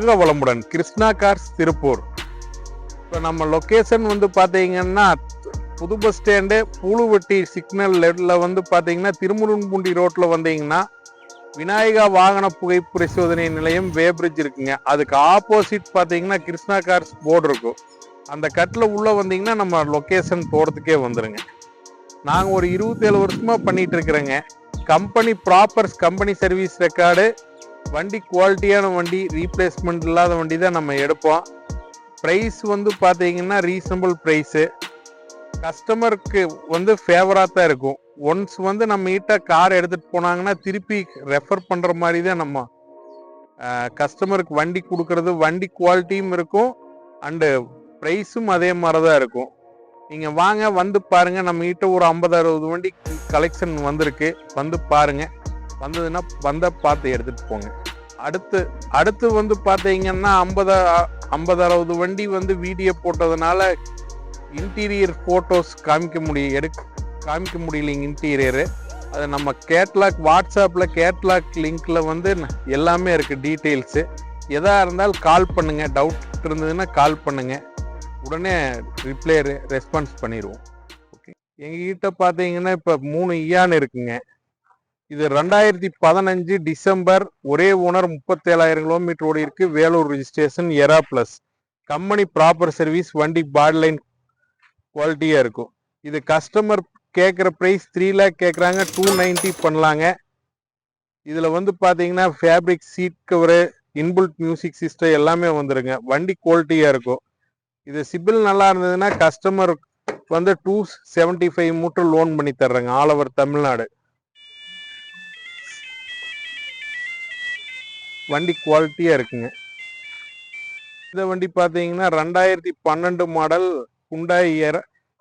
வாழ்க வளமுடன். கிருஷ்ணா கார்ஸ் திருப்பூர். இப்போ நம்ம லொக்கேஷன் வந்து பார்த்தீங்கன்னா புது பஸ் ஸ்டாண்டு பூலுவெட்டி சிக்னல் லெட்டில் வந்து பார்த்தீங்கன்னா திருமுருன்பூண்டி ரோட்டில் வந்தீங்கன்னா விநாயகா வாகன புகை பரிசோதனை நிலையம் வேப்ரிட்ஜ் இருக்குங்க. அதுக்கு ஆப்போசிட் பார்த்தீங்கன்னா கிருஷ்ணா கார்ஸ் போர்டு இருக்கும். அந்த கட்டில் உள்ளே வந்தீங்கன்னா நம்ம லொக்கேஷன் போகிறதுக்கே வந்துடுங்க. நாங்கள் ஒரு 27 வருஷமாக பண்ணிட்டு இருக்கிறேங்க. கம்பெனி ப்ராப்பர்ஸ் கம்பெனி சர்வீஸ் ரெக்கார்டு, வண்டி குவாலிட்டியான வண்டி, ரீப்ளேஸ்மெண்ட் இல்லாத வண்டி தான் நம்ம எடுப்போம். ப்ரைஸ் வந்து பார்த்தீங்கன்னா ரீசனபிள் ப்ரைஸு, கஸ்டமருக்கு வந்து ஃபேவராக தான் இருக்கும். ஒன்ஸ் வந்து நம்ம கிட்ட கார் எடுத்துகிட்டு போனாங்கன்னா திருப்பி ரெஃபர் பண்ணுற மாதிரி தான் நம்ம கஸ்டமருக்கு வண்டி கொடுக்கறது. வண்டி குவாலிட்டியும் இருக்கும் அண்டு ப்ரைஸும் அதே மாதிரி தான் இருக்கும். நீங்கள் வாங்க, வந்து பாருங்கள். நம்ம கிட்ட ஒரு 50-60 வண்டி கலெக்ஷன் வந்திருக்கு. வந்து பாருங்கள். வந்ததுன்னா பார்த்து எடுத்துகிட்டு போங்க. அடுத்து வந்து பார்த்தீங்கன்னா 50-60 வண்டி வந்து வீடியோ போட்டதுனால இன்டீரியர் ஃபோட்டோஸ் காமிக்க முடியலைங்க. இன்டீரியரு அது நம்ம கேட்லாக் வாட்ஸ்அப்பில் கேட்லாக் லிங்க்கில் வந்து எல்லாமே இருக்குது டீட்டெயில்ஸு. எதாக இருந்தாலும் கால் பண்ணுங்கள். டவுட் இருந்ததுன்னா கால் பண்ணுங்கள். உடனே ரெஸ்பான்ஸ் பண்ணிடுவோம். ஓகே, எங்ககிட்ட பார்த்தீங்கன்னா இப்போ 3 இயான் இருக்குங்க. இது 2015 டிசம்பர், ஒரே ஓனர், 37,000 கிலோமீட்டர் ஓடி இருக்கு. Vellore registration, Era plus, company proper service, வண்டி பாடி லைன் குவாலிட்டியா இருக்கும். இது கஸ்டமர் கேட்குற ப்ரைஸ் 3 லேக் கேட்குறாங்க. 290 பண்ணலாங்க. இதுல வந்து பாத்தீங்கன்னா fabric seat cover, inbuilt music system எல்லாமே வந்துருங்க. வண்டி குவாலிட்டியா இருக்கும். இது சிபில் நல்லா இருந்ததுன்னா கஸ்டமர் வந்து 275 மூட்டர் லோன் பண்ணி தர்றேங்க. All over Tamil Nadu. வண்டி குவாலிட்டியா இருக்குங்க. இந்த வண்டி பார்த்தீங்கன்னா 2012 மாடல் ஹுண்டாய்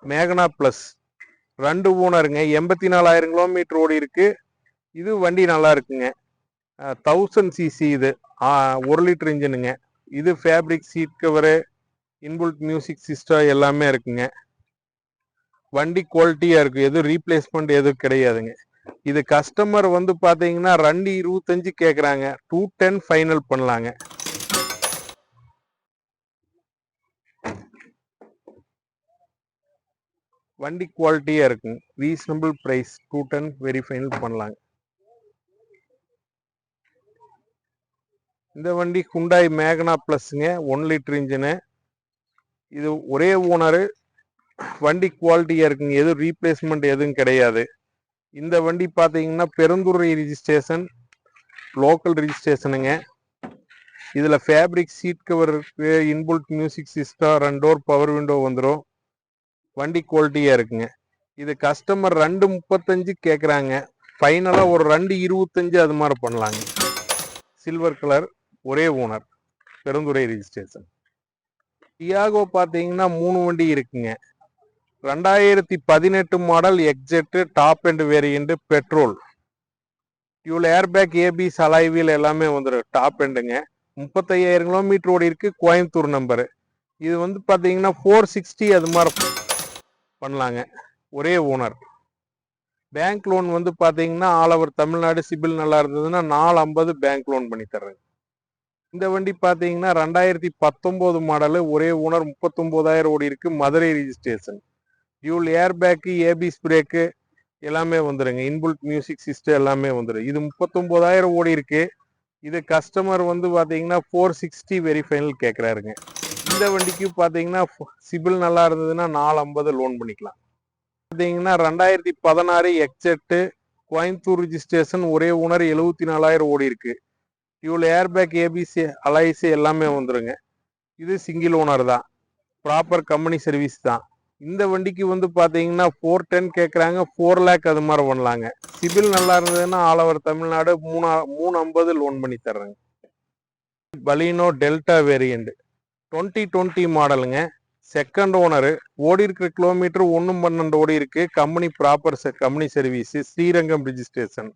மேகனா பிளஸ், 2 ஓனருங்க. 84,000 கிலோமீட்டர் ஓடி இருக்கு. இது வண்டி நல்லா இருக்குங்க. 1000 சிசி. இது 1 லிட்டர் இன்ஜினுங்க. இது fabric seat cover, inbuilt music system எல்லாமே இருக்குங்க. வண்டி குவாலிட்டியா இருக்கு. எதுவும் ரீப்ளேஸ்மெண்ட் எதுவும் கிடையாதுங்க. இது கஸ்டமர் வந்து பாத்தீங்கன்னா 225 கேக்குறாங்க. 210 ஃபைனல் பண்ணலாங்க. வண்டி குவாலிட்டியா இருக்குங்க. ரீசனபிள் பிரைஸ், 210 வெரி ஃபைனல் பண்ணலாங்க. இந்த வண்டி ஹுண்டாய் மேகனா பிளஸ்ங்க, 1 லிட்டர் இன்ஜினு. இது ஒரே ஓனரு. வண்டி குவாலிட்டியா இருக்குங்க. எதுவும் ரீப்ளேஸ்மெண்ட் எதுவும் கிடையாது. இந்த வண்டி பார்த்தீங்கன்னா பெருந்துறை ரிஜிஸ்ட்ரேஷன், லோக்கல் ரிஜிஸ்ட்ரேஷனுங்க. இதில் ஃபேப்ரிக் சீட் கவர் இருக்கு, inbuilt music system, 2 door power window வந்துடும். வண்டி குவாலிட்டியாக இருக்குங்க. இது கஸ்டமர் 235 கேட்குறாங்க. ஃபைனலாக ஒரு 225 அது மாதிரி பண்ணலாங்க. சில்வர் கலர், ஒரே ஓனர், பெருந்துறை ரிஜிஸ்ட்ரேஷன். டியாகோ பார்த்தீங்கன்னா 3 வண்டி இருக்குங்க. 2018 model XZ, top and variant, petrol, dual, airbag, ABS, alloy wheel எல்லாமே வந்துடும். டாப் எண்டுங்க. 35,000 கிலோமீட்டர் ஓடி இருக்கு. கோயம்புத்தூர் நம்பரு. இது வந்து பார்த்தீங்கன்னா 460 அது மாதிரி பண்ணலாங்க. ஒரே ஓனர். பேங்க் லோன் வந்து பார்த்தீங்கன்னா ஆல் ஓவர் தமிழ்நாடு. சிபில் நல்லா இருந்ததுன்னா 450 பேங்க் லோன் பண்ணி தர்றேங்க. இந்த வண்டி பார்த்தீங்கன்னா 2019 மாடலு, ஒரே ஓனர், 39,000 ஓடி இருக்கு. Madurai registration. Dual airbag, ABS brake எல்லாமே வந்துடுங்க. இன்பில்ட் மியூசிக் சிஸ்டம் எல்லாமே வந்துடும். இது 39,000 ஓடி இருக்கு. இது கஸ்டமர் வந்து பார்த்தீங்கன்னா 460 வெரி ஃபைனல் கேட்குறாருங்க. இந்த வண்டிக்கு பார்த்தீங்கன்னா சிபில் நல்லா இருந்ததுன்னா 450 லோன் பண்ணிக்கலாம். பார்த்தீங்கன்னா 2016 எக்ஸெட்டு, கோயம்புத்தூர் ரிஜிஸ்ட்ரேஷன், ஒரே ஓனர், 74,000 ஓடி இருக்கு. டியூல் ஏர்பேக், ஏபிசி, அலைசி எல்லாமே வந்துடுங்க. இது சிங்கிள் ஓனர் தான். ப்ராப்பர் கம்பெனி சர்வீஸ் தான். இந்த வண்டிக்கு வந்து பார்த்தீங்கன்னா 410 கேட்குறாங்க. 4 லேக் அது மாதிரி பண்ணலாங்க. சிபில் நல்லா இருந்ததுன்னா ஆல் ஓவர் தமிழ்நாடு 350 லோன் பண்ணி தர்றேங்க. பலீனோ டெல்டா வேரியண்ட், 2020 மாடலுங்க. Second owner. ஓடி இருக்கிற கிலோமீட்டர் 112 ஓடி இருக்கு. Company proper company service, Srirangam registration.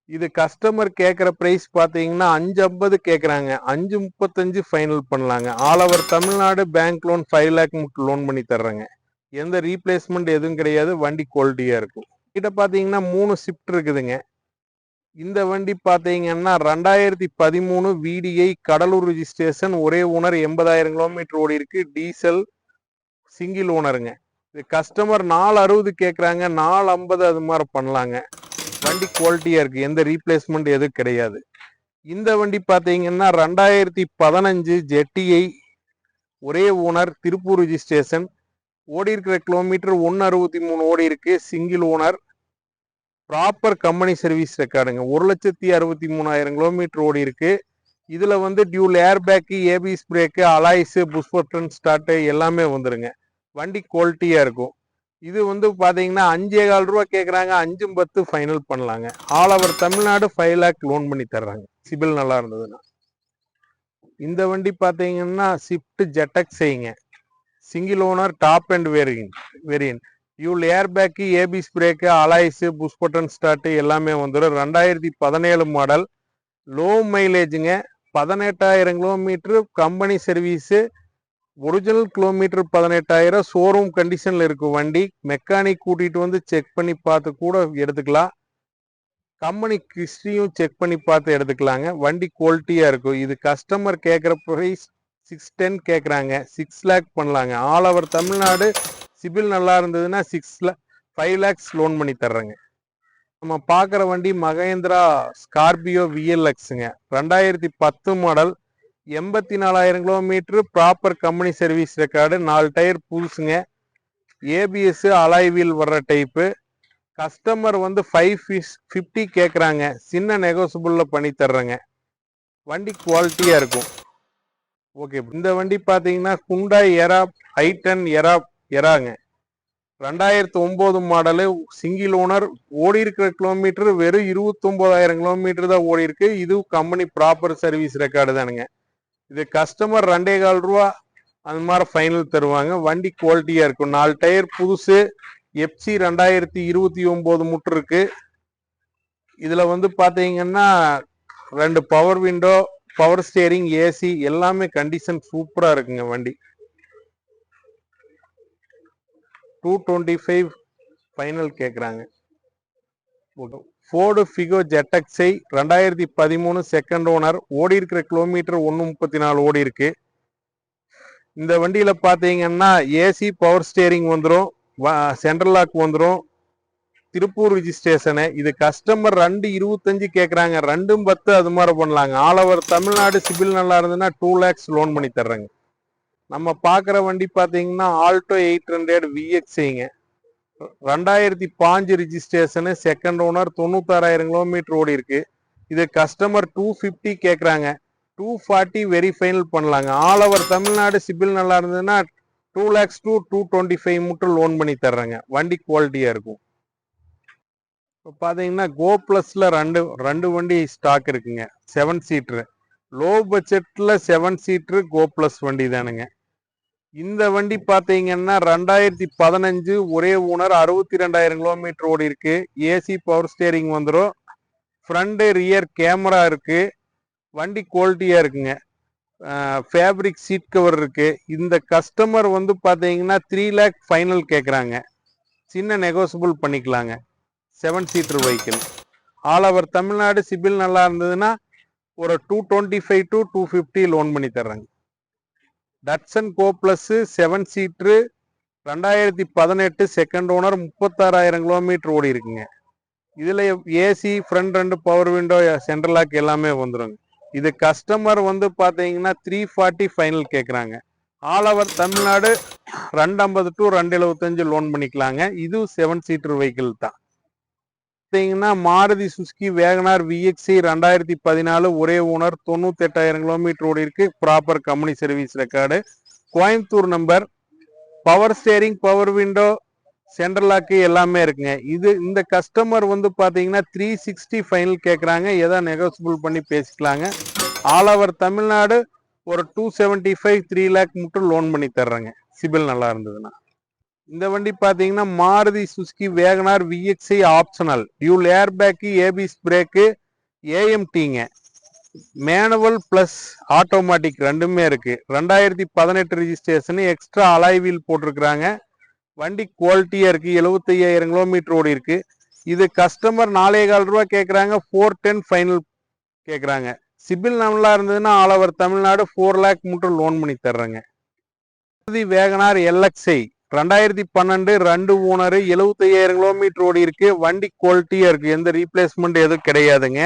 இது கஸ்டமர் கேட்குற ப்ரைஸ் பார்த்தீங்கன்னா 550 கேட்குறாங்க. 535 ஃபைனல் பண்ணலாங்க. All over Tamil Nadu bank loan 5 lakh மட்டும் லோன் பண்ணி தர்றேங்க. எந்த ரீப்ளேஸ்மெண்ட் எதுவும் கிடையாது. வண்டி குவாலிட்டியாக இருக்கும். கிட்ட பார்த்தீங்கன்னா 3 ஷிஃப்ட் இருக்குதுங்க. இந்த வண்டி பாத்தீங்கன்னா 2013 VDI கடலூர் ரிஜிஸ்ட்ரேஷன், ஒரே ஓனர், 80,000 கிலோமீட்டர் ஓடி இருக்கு. டீசல், சிங்கிள் ஓனருங்க. இது கஸ்டமர் 460 கேக்குறாங்க, 450 அது மாதிரி பண்ணலாங்க. வண்டி குவாலிட்டியா இருக்கு, எந்த ரீப்ளேஸ்மெண்ட் எதுவும் கிடையாது. இந்த வண்டி பாத்தீங்கன்னா 2015 ஜெட்டிஐ, ஒரே ஓனர், திருப்பூர் ரிஜிஸ்ட்ரேஷன், ஓடி இருக்கிற கிலோமீட்டர் 163 ஓடி இருக்கு. Single owner, proper company service ரெக்கார்டுங்க. 1,63,000 கிலோமீட்டர் ஓடி இருக்கு. இதுல வந்து dual air bag, ABS brake, alloys, push button start எல்லாமே வந்துருங்க. வண்டி குவாலிட்டியா இருக்கும். இது வந்து பாத்தீங்கன்னா 5,4 ரூபா கேக்குறாங்க, 5-10 ஃபைனல் பண்ணலாங்க. All over Tamil Nadu 5 lakh loan பண்ணி தர்றாங்க, சிபில் நல்லா இருந்ததுன்னா. இந்த வண்டி பாத்தீங்கன்னா ஸ்விஃப்ட் ஜெட்டக்ஸ் செய்யுங்க, single owner, top end variant, dual air bag, ABS brake, alloys, push button start எல்லாமே வந்துடும். 2017 மாடல், லோ மைலேஜுங்க. 18,000 kilometre company service, original kilometre 18,000, showroom கண்டிஷன்ல இருக்கும் வண்டி. மெக்கானிக் கூட்டிட்டு வந்து செக் பண்ணி பார்த்து கூட எடுத்துக்கலாம். கம்பெனி ஹிஸ்டரியும் செக் பண்ணி பார்த்து எடுத்துக்கலாங்க. வண்டி குவாலிட்டியா இருக்கும். இது கஸ்டமர் கேட்குற ப்ரைஸ் 610 கேட்குறாங்க, 6 லேக் பண்ணலாங்க. ஆல் ஓவர் தமிழ்நாடு சிபில் நல்லா இருந்ததுன்னா 5 லேக்ஸ் லோன் பண்ணி தர்றேங்க. நம்ம பார்க்குற வண்டி மகேந்திரா ஸ்கார்பியோ VLXங்க, 2010 model, 84,000 kilometre, proper company service record, 4 tyre புதுசுங்க, ஏபிஎஸ் அலாய் வீல் வர்ற டைப்பு. கஸ்டமர் வந்து 550 கேட்குறாங்க, சின்ன நெகோசிபிள்ல பண்ணி தர்றேங்க. வண்டி குவாலிட்டியா இருக்கும். ஓகே, இந்த வண்டி பார்த்தீங்கன்னா ஹுண்டாய் எரா i10 எராங்க, 2009 மாடலு, சிங்கிள் ஓனர், ஓடி இருக்கிற கிலோமீட்டர் வெறும் 29,000 கிலோமீட்டர் தான் ஓடி இருக்கு. இது கம்பெனி ப்ராப்பர் சர்வீஸ் ரெக்கார்டு தானுங்க. இது கஸ்டமர் 2,4 ரூபா அந்த மாதிரி ஃபைனல் தருவாங்க. வண்டி குவாலிட்டியா இருக்கும். 4 டயர் புதுசு, FC 2029 முட்டு இருக்கு. இதுல வந்து பாத்தீங்கன்னா 2 power window, power steering, AC எல்லாமே கண்டிஷன் சூப்பரா இருக்குங்க. வண்டி 225 ஃபைனல் கேக்குறாங்க. ஃபோர்டு ஃபிகோ ஜெட்டக்ஸை 2013 செகண்ட் ஓனர், ஓடி இருக்கிற கிலோமீட்டர் 134 ஓடி இருக்கு. இந்த வண்டியில பாத்தீங்கன்னா ஏசி, பவர் ஸ்டியரிங் வந்துடும், சென்ட்ரல் லாக் வந்துடும், திருப்பூர் ரிஜிஸ்ட்ரேஷனு. இது கஸ்டமர் 225 கேட்குறாங்க, 2-10 அது மாதிரி பண்ணலாங்க. ஆல் ஓவர் தமிழ்நாடு சிபில் நல்லா இருந்ததுன்னா 2 லேக்ஸ் லோன் பண்ணி தர்றேங்க. நம்ம பார்க்குற வண்டி பார்த்தீங்கன்னா ஆல்டோ 800 VXங்க, 2005 ரிஜிஸ்ட்ரேஷனு, செகண்ட் ஓனர், 96,000 கிலோமீட்டர் ஓடி இருக்கு. இது கஸ்டமர் 250 கேட்குறாங்க, 240 வெரி ஃபைனல் பண்ணலாங்க. ஆல் ஓவர் தமிழ்நாடு சிபில் நல்லா இருந்ததுன்னா 2 லேக்ஸ் to 225 மட்டும் லோன் பண்ணி தர்றேங்க. வண்டி குவாலிட்டியா இருக்கும். இப்போ பார்த்தீங்கன்னா கோ பிளஸ்ல ரெண்டு வண்டி ஸ்டாக் இருக்குங்க, 7 சீட்ரு. லோ பட்ஜெட்ல 7 சீட்ரு கோ பிளஸ் வண்டி தானுங்க. இந்த வண்டி பார்த்தீங்கன்னா 2015 ஒரே ஓனர், 62,000 கிலோமீட்டர் ஓடி இருக்கு. ஏசி, பவர் ஸ்டியரிங் வந்துடும், ஃப்ரண்ட் ரியர் கேமரா இருக்கு. வண்டி குவாலிட்டியா இருக்குங்க. ஃபேப்ரிக் சீட் கவர் இருக்கு. இந்த கஸ்டமர் வந்து பார்த்தீங்கன்னா 3 லேக் ஃபைனல் கேட்குறாங்க, சின்ன நெகோசிபிள் பண்ணிக்கலாங்க. 7 seater vehicle. All over Tamil Nadu CIBIL நல்லா இருந்ததுன்னா ஒரு 225 to 250 லோன் பண்ணி தர்றாங்க. Datsun Go plus 7 seater, 2018 second owner, 36,000 kilometre ஓடி இருக்குங்க. இதுல AC, front 2 power window, central lock எல்லாமே வந்துருங்க. இது கஸ்டமர் வந்து பாத்தீங்கன்னா 340 ஃபைனல் கேட்குறாங்க. All over Tamil Nadu 250 to 275 loan பண்ணிக்கலாங்க. இது 7 சீட்டர் வெஹிக்கிள் தான். பார்த்தீங்கன்னா மாருதி சுசுகி வேகனார் VXI 2014 ஒரே ஓனர், 98,000 கிலோமீட்டர் ஓடி இருக்கு. Proper company service record, Coimbatore number, power steering, power window, central lock எல்லாமே இருக்குங்க. இந்த கஸ்டமர் வந்து பாத்தீங்கன்னா 360 ஃபைனல் கேட்குறாங்க, ஏதாவது நெகோசிபிள் பண்ணி பேசிக்கலாங்க. ஆல் ஓவர் தமிழ்நாடு ஒரு 275 3 லேக் மட்டும் லோன் பண்ணி தர்றேங்க, சிபில் நல்லா இருந்ததுன்னா. இந்த வண்டி பார்த்தீங்கன்னா Maruti Suzuki Wagon R VXI optional, dual air bag, ABS brake, AMTங்க, மேனுவல் பிளஸ் ஆட்டோமேட்டிக் ரெண்டுமே இருக்கு. 2018 ரிஜிஸ்ட்ரேஷன், எக்ஸ்ட்ரா அலாய் வீல் போட்டிருக்கிறாங்க. வண்டி குவாலிட்டியா இருக்கு. 75,000 கிலோமீட்டர் ஓடி இருக்கு. இது கஸ்டமர் 4.25 ரூபா கேட்குறாங்க, 410 ஃபைனல் கேட்குறாங்க. சிபில் நல்லா இருந்ததுன்னா ஆல் ஓவர் தமிழ்நாடு 4 லேக் மட்டும் லோன் பண்ணி தர்றேங்க. வேகனார் எல்எக்ஸ்ஐ 2012 2 ஓனர் 75,000 கிலோமீட்டர் ஓடி இருக்கு. வண்டி குவாலிட்டியா இருக்கு, எந்த ரீப்ளேஸ்மெண்ட் எதுவும் கிடையாதுங்க.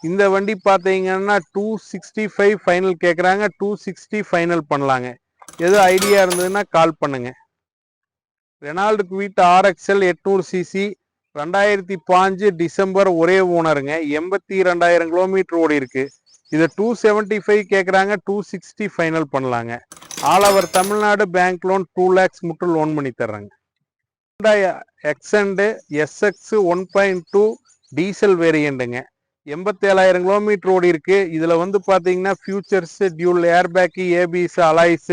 இந்த வண்டி பார்த்தீங்கன்னா 265 ஃபைனல் கேட்குறாங்க, 260 ஃபைனல் பண்ணலாங்க. எது ஐடியா இருந்ததுன்னா கால் பண்ணுங்க. Renault quit RXL 800 CC 2005 December ஒரே ஓனருங்க, 82,000 கிலோமீட்டர் ஓடி இருக்கு. இது 275 கேட்குறாங்க, 260 ஃபைனல் பண்ணலாங்க. All over Tamil Nadu bank loan 2 lakhs மட்டும் லோன் பண்ணி தர்றாங்க. எக்ஸண்ட் எஸ்எக்ஸ் 1.2 டீசல் வேரியண்ட்டுங்க, 87,000 கிலோமீட்டர் ஓடி இருக்கு. இதுல வந்து பாத்தீங்கன்னா features, dual airbag, ABS, alloys,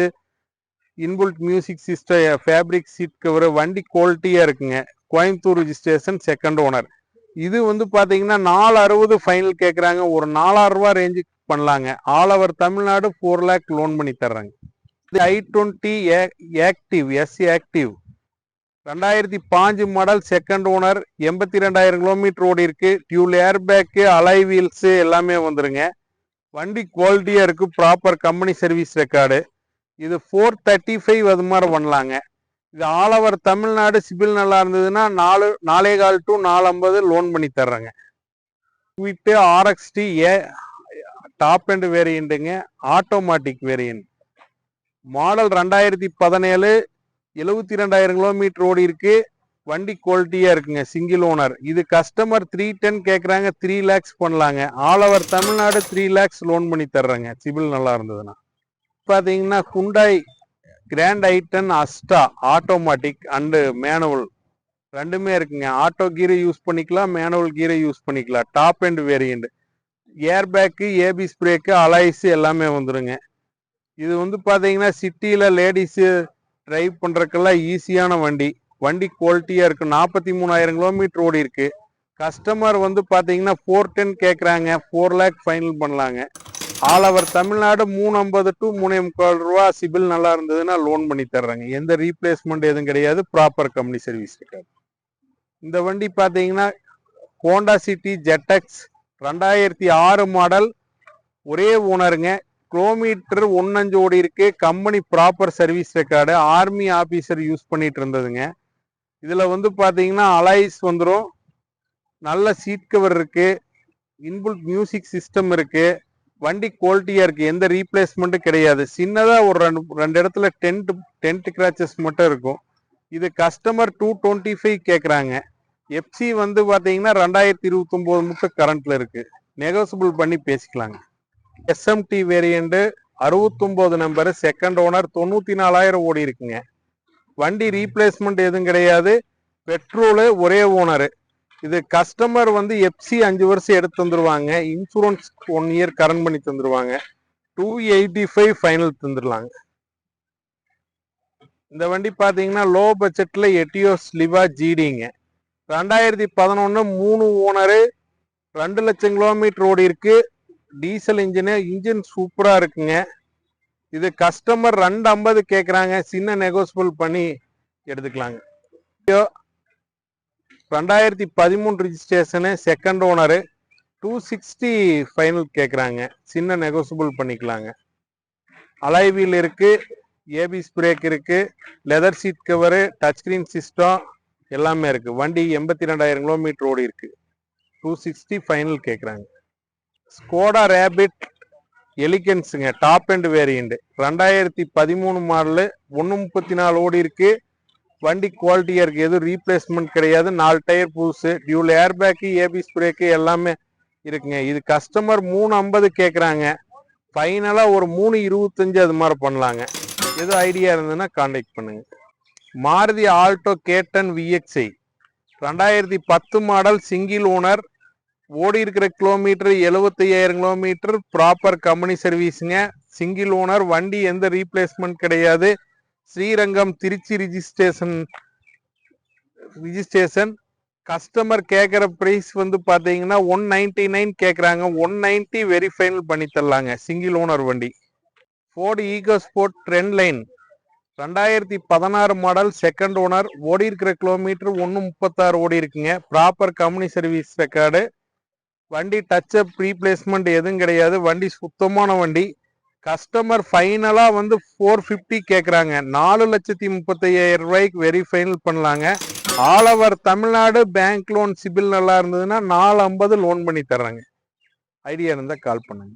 inbuilt music system, fabric seat cover, வண்டி குவாலிட்டியா இருக்குங்க. Coimbatore registration, second owner. இது வந்து பாத்தீங்கன்னா 460 ஃபைனல் கேட்குறாங்க, ஒரு 4,000 ரூபா ரேஞ்சுக்கு பண்ணலாங்க. All over Tamil Nadu 4 lakh loan பண்ணி தர்றாங்க. i20 active S active 2005 model, second owner, 82,000 kilometre ஓடி இருக்கு. டியூல் ஏர்பேக்கு, அலாய் வீல்ஸ் எல்லாமே வந்துருங்க. வண்டி குவாலிட்டியா இருக்கு, ப்ராப்பர் கம்பெனி சர்வீஸ் ரெக்கார்டு. இது 435 அது மாதிரி பண்ணலாங்க. இது ஆல் ஓவர் தமிழ்நாடு சிபில் நல்லா இருந்ததுன்னா 4.25 to 450 லோன் பண்ணி தர்றாங்க. குவிட் ஆர்எக்ஸ்டி டாப் அண்ட் வேரியண்ட்டுங்க, ஆட்டோமேட்டிக் வேரியன்ட். மாடல் 2017, 72,000 கிலோமீட்டர் ஓடி இருக்கு. வண்டி குவாலிட்டியா இருக்குங்க, சிங்கிள் ஓனர். இது கஸ்டமர் 310 கேட்குறாங்க, 3 லேக்ஸ் பண்ணலாங்க. All over Tamil Nadu 3 lakhs loan பண்ணி தர்றாங்க, சிபில் நல்லா இருந்ததுன்னா. பார்த்தீங்கன்னா Hyundai Grand i ten Asta automatic and manual ரெண்டுமே இருக்குங்க. ஆட்டோ கீரை யூஸ் பண்ணிக்கலாம், மேனுவல் கீரை யூஸ் பண்ணிக்கலாம். Top and variant, airbag, ABS brake, alloys எல்லாமே வந்துருங்க. இது வந்து பார்த்தீங்கன்னா சிட்டியில் லேடிஸு டிரைவ் பண்ணுறதுக்கெல்லாம் ஈஸியான வண்டி. வண்டி குவாலிட்டியாக இருக்கு, 43,000 கிலோமீட்டர் ஓடி இருக்கு. கஸ்டமர் வந்து பார்த்தீங்கன்னா 410 கேட்குறாங்க, 4 லேக் ஃபைனல் பண்ணலாங்க. ஆல் ஓவர் தமிழ்நாடு 350 to 3.25 ரூபா சிபில் நல்லா இருந்ததுன்னா லோன் பண்ணி தர்றாங்க. எந்த ரீப்ளேஸ்மெண்ட் எதுவும் கிடையாது, ப்ராப்பர் கம்பெனி சர்வீஸ் இருக்காது. இந்த வண்டி பார்த்தீங்கன்னா ஹோண்டா சிட்டி ஜெட்எக்ஸ் 2006 மாடல், ஒரே ஓனருங்க, கிலோமீட்டர் 1.5 ஓடி இருக்கு. Company proper service record, army officer use பண்ணிட்டு இருந்ததுங்க. இதுல வந்து பாத்தீங்கன்னா அலாய்ஸ் வந்துடும், நல்ல சீட் கவர் இருக்கு, இன்புல்ட் மியூசிக் சிஸ்டம் இருக்கு. வண்டி குவாலிட்டியா இருக்கு, எந்த ரீப்ளேஸ்மெண்ட்டும் கிடையாது. சின்னதா ஒரு ரெண்டு இடத்துல டென்ட் கிராச்சஸ் மட்டும் இருக்கும். இது கஸ்டமர் 225 கேட்குறாங்க. எஃப்சி வந்து பாத்தீங்கன்னா 2029 மட்டும் கரண்ட்ல இருக்கு, நெகோசியபிள் பண்ணி பேசிக்கலாங்க. SMT variant 69 number, second owner, 94,000 ஓடி இருக்குங்க. வண்டி ரீப்ளேஸ்மெண்ட் எதுவும் கிடையாது, பெட்ரோலு, ஒரே ஓனரு. இது கஸ்டமர் வந்து எஃப்சி 5 வருஷம் எடுத்து தந்துருவாங்க, இன்சூரன்ஸ் 1 இயர் கரண்ட் பண்ணி தந்துருவாங்க. 285 ஃபைனல் தந்துடலாங்க. இந்த வண்டி பாத்தீங்கன்னா லோ பட்ஜெட்ல எட்டியோஸ் லிவா ஜிடிங்க, 2011, 3 ஓனரு, 2 லட்சம் கிலோமீட்டர் ஓடி இருக்கு. டீசல் இன்ஜின் சூப்பரா இருக்குங்க. இது கஸ்டமர் 250 கேட்குறாங்க, சின்ன நெகோசியபிள் பண்ணி எடுத்துக்கலாங்க. 2013 ரிஜிஸ்ட்ரேஷனு, செகண்ட் ஓனரு, 260 ஃபைனல் கேட்குறாங்க, சின்ன நெகோசியபிள் பண்ணிக்கலாங்க. அலாய் வீல் இருக்கு, ஏபிஎஸ் பிரேக் இருக்கு, leather seat cover, touch screen system எல்லாமே இருக்கு. வண்டி 82,000 கிலோமீட்டர் ஓடி இருக்கு, 260 ஃபைனல் கேட்குறாங்க. ஸ்கோடா ரேபிட் எலிகன்ஸுங்க, டாப் அண்ட் வேரியண்ட், 2013 மாடலு, 134 ஓடி இருக்கு. வண்டி குவாலிட்டியா இருக்கு, எதுவும் ரீப்ளேஸ்மெண்ட் கிடையாது. 4 டயர் புதுசு, டியூல் ஏர்பேக்கு, ஏபிஎஸ் பிரேக்கு எல்லாமே இருக்குங்க. இது கஸ்டமர் 350 கேட்குறாங்க, ஃபைனலா ஒரு 325 அது மாதிரி பண்ணலாங்க. எது ஐடியா இருந்ததுன்னா கான்டாக்ட் பண்ணுங்க. Maruti Alto K ten VXI 2010 model, single owner, ஓடி இருக்கிற கிலோமீட்டர் 75,000 கிலோமீட்டர், ப்ராப்பர் கம்பெனி சர்வீஸுங்க, சிங்கிள் ஓனர். வண்டி எந்த ரீப்ளேஸ்மெண்ட் கிடையாது. ஸ்ரீரங்கம், திருச்சி ரிஜிஸ்ட்ரேஷன். கஸ்டமர் கேட்குற பிரைஸ் வந்து பார்த்தீங்கன்னா 199 கேட்குறாங்க, 190 வெரி ஃபைனல் பண்ணி தரலாங்க, சிங்கிள் ஓனர் வண்டி. Ford EcoSport trend line 2016 model, second owner. ஓடி இருக்கிற கிலோமீட்டர் 136 ஓடி இருக்குங்க. Proper company service record. வண்டி டச் அப் ரீப்ளேஸ்மெண்ட் எதுவும் கிடையாது. வண்டி சுத்தமான வண்டி. கஸ்டமர் ஃபைனலா வந்து 450 கேட்குறாங்க. 4,35,000 ரூபாய்க்கு வெரி ஃபைனல் பண்ணலாங்க. All over Tamil Nadu bank loan CIBIL நல்லா இருந்ததுன்னா 450 லோன் பண்ணி தர்றாங்க. ஐடியா இருந்தால் கால் பண்ணுங்க.